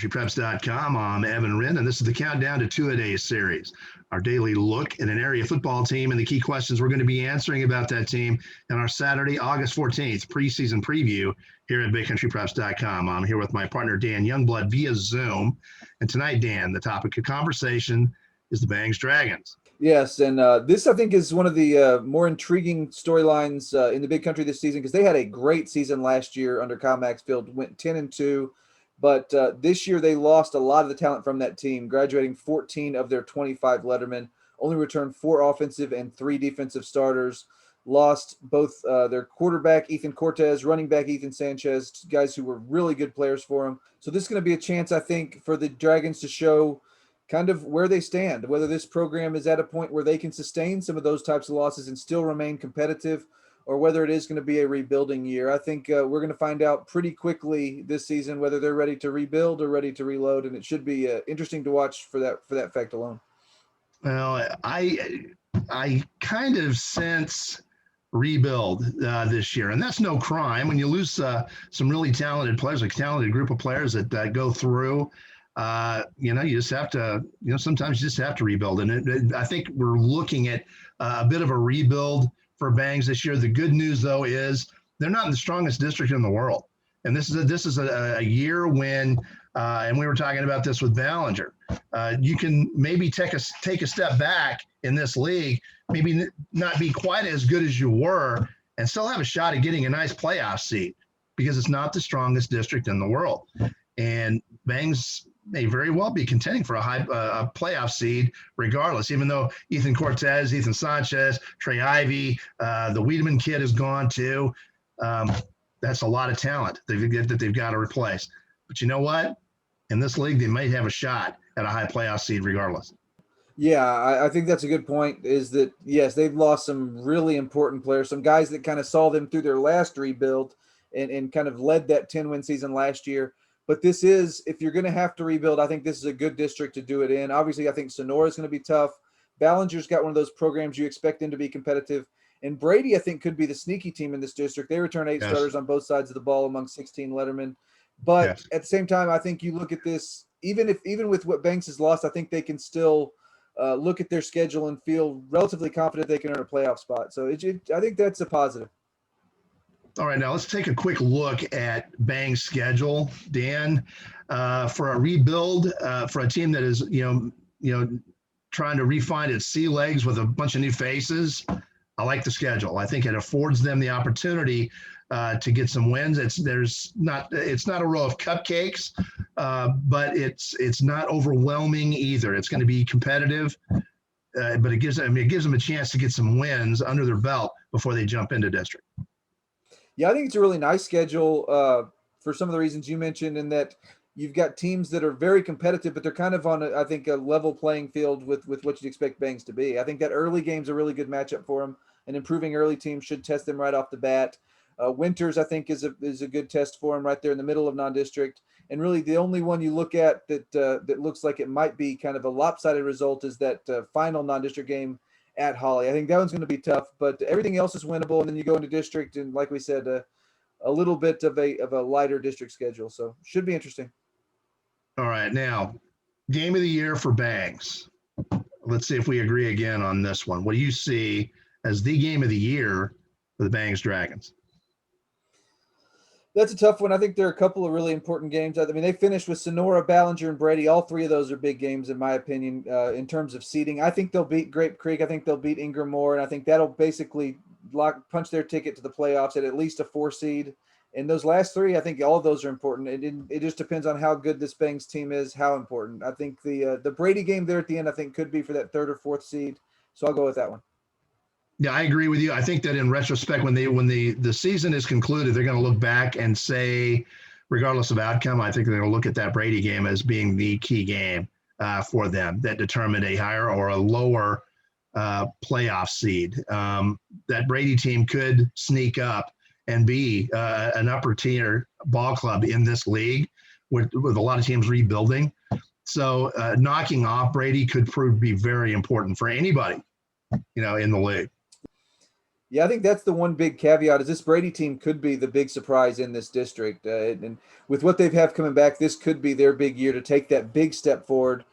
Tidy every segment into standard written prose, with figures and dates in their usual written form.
BigCountryPreps.com. I'm Evan Ren, and this is the Countdown to Two-A-Days series, our daily look at an area football team and the key questions we're going to be answering about that team in our Saturday, August 14th preseason preview here at BigCountryPreps.com. I'm here with my partner, Dan Youngblood, via Zoom. And tonight, Dan, the topic of conversation is the Bangs Dragons. Yes, and this, I think, is one of the more intriguing storylines in the Big Country this season, because they had a great season last year under Kyle Maxfield, went 10-2, but this year they lost a lot of the talent from that team, graduating 14 of their 25 lettermen, only returned 4 offensive and 3 defensive starters, lost both their quarterback, Ethan Cortez, running back, Ethan Sanchez, guys who were really good players for them. So this is going to be a chance, I think, for the Dragons to show kind of where they stand, whether this program is at a point where they can sustain some of those types of losses and still remain competitive, or whether it is going to be a rebuilding year. I think we're going to find out pretty quickly this season whether they're ready to rebuild or ready to reload, and it should be interesting to watch for that fact alone. Well, I kind of sense rebuild this year, and that's no crime when you lose some really talented players, a talented group of players that go through. You just have to, sometimes you just have to rebuild. And I think we're looking at a bit of a rebuild for Bangs this year. The good news, though, is they're not in the strongest district in the world. And this is a year when, and we were talking about this with Ballinger, you can maybe take a step back in this league, maybe not be quite as good as you were, and still have a shot at getting a nice playoff seat, because it's not the strongest district in the world. And Bangs may very well be contending for a playoff seed regardless, even though Ethan Cortez, Ethan Sanchez, Trey Ivy, the Wiedemann kid is gone too. That's a lot of talent that they've got to replace. But you know what? In this league, they might have a shot at a high playoff seed regardless. Yeah, I think that's a good point, is that, yes, they've lost some really important players, some guys that kind of saw them through their last rebuild and kind of led that 10-win season last year. But this is, if you're going to have to rebuild, I think this is a good district to do it in. Obviously, I think Sonora is going to be tough. Ballinger's got one of those programs you expect them to be competitive. And Brady, I think, could be the sneaky team in this district. They return 8 starters on both sides of the ball among 16 lettermen. But at the same time, I think you look at this, even with what Banks has lost, I think they can still look at their schedule and feel relatively confident they can earn a playoff spot. So I think that's a positive. All right, now let's take a quick look at Bang's schedule, Dan. For a rebuild, for a team that is, trying to refine its sea legs with a bunch of new faces, I like the schedule. I think it affords them the opportunity to get some wins. It's not a row of cupcakes, but it's not overwhelming either. It's going to be competitive, but it gives them a chance to get some wins under their belt before they jump into district. Yeah, I think it's a really nice schedule for some of the reasons you mentioned, in that you've got teams that are very competitive, but they're kind of on, I think, a level playing field with what you'd expect Bangs to be. I think that early game's a really good matchup for them. An improving early team should test them right off the bat. Winters, I think, is a good test for them right there in the middle of non-district. And really the only one you look at that looks like it might be kind of a lopsided result is that final non-district game at Holly. I think that one's going to be tough, but everything else is winnable. And then you go into district, and like we said, a little bit of a lighter district schedule. So should be interesting. All right, now game of the year for Bangs. Let's see if we agree again on this one. What do you see as the game of the year for the Bangs Dragons? That's a tough one. I think there are a couple of really important games. I mean, they finished with Sonora, Ballinger, and Brady. All 3 of those are big games, in my opinion, in terms of seeding. I think they'll beat Grape Creek. I think they'll beat Ingram Moore, and I think that'll basically punch their ticket to the playoffs at least a 4 seed. And those last 3, I think all of those are important. It just depends on how good this Bangs team is, how important. I think the Brady game there at the end, I think, could be for that 3rd or 4th seed. So I'll go with that one. Yeah, I agree with you. I think that in retrospect, when the season is concluded, they're going to look back and say, regardless of outcome, I think they're going to look at that Brady game as being the key game for them that determined a higher or a lower playoff seed. That Brady team could sneak up and be an upper tier ball club in this league with a lot of teams rebuilding. So knocking off Brady could prove to be very important for anybody, in the league. Yeah, I think that's the one big caveat is this Brady team could be the big surprise in this district. And with what they've have coming back, this could be their big year to take that big step forward.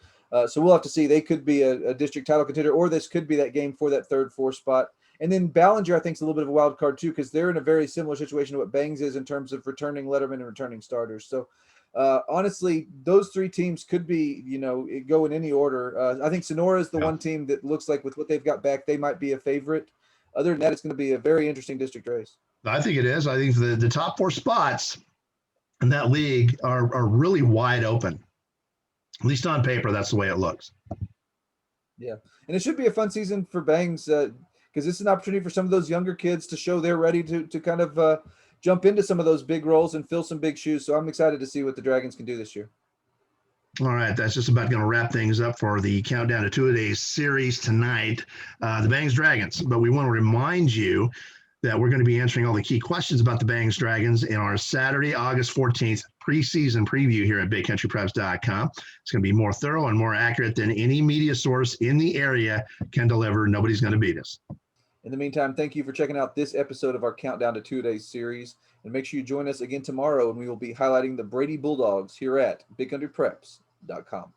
So we'll have to see. They could be a district title contender, or this could be that game for that third, fourth spot. And then Ballinger, I think, is a little bit of a wild card too, because they're in a very similar situation to what Bangs is in terms of returning lettermen and returning starters. So honestly, those three teams could be, go in any order. I think Sonora is the one team that looks like with what they've got back, they might be a favorite. Other than that, it's going to be a very interesting district race. I think it is. I think the top 4 spots in that league are really wide open. At least on paper, that's the way it looks. Yeah, and it should be a fun season for Bangs because it's an opportunity for some of those younger kids to show they're ready to kind of jump into some of those big roles and fill some big shoes. So I'm excited to see what the Dragons can do this year. All right, that's just about going to wrap things up for the Countdown to Two-A-Days series tonight, the Bangs Dragons. But we want to remind you that we're going to be answering all the key questions about the Bangs Dragons in our Saturday, August 14th preseason preview here at BigCountryPreps.com. It's going to be more thorough and more accurate than any media source in the area can deliver. Nobody's going to beat us. In the meantime, thank you for checking out this episode of our Countdown to Two-A-Days series. And make sure you join us again tomorrow, and we will be highlighting the Brady Bulldogs here at BigCountryPreps.com.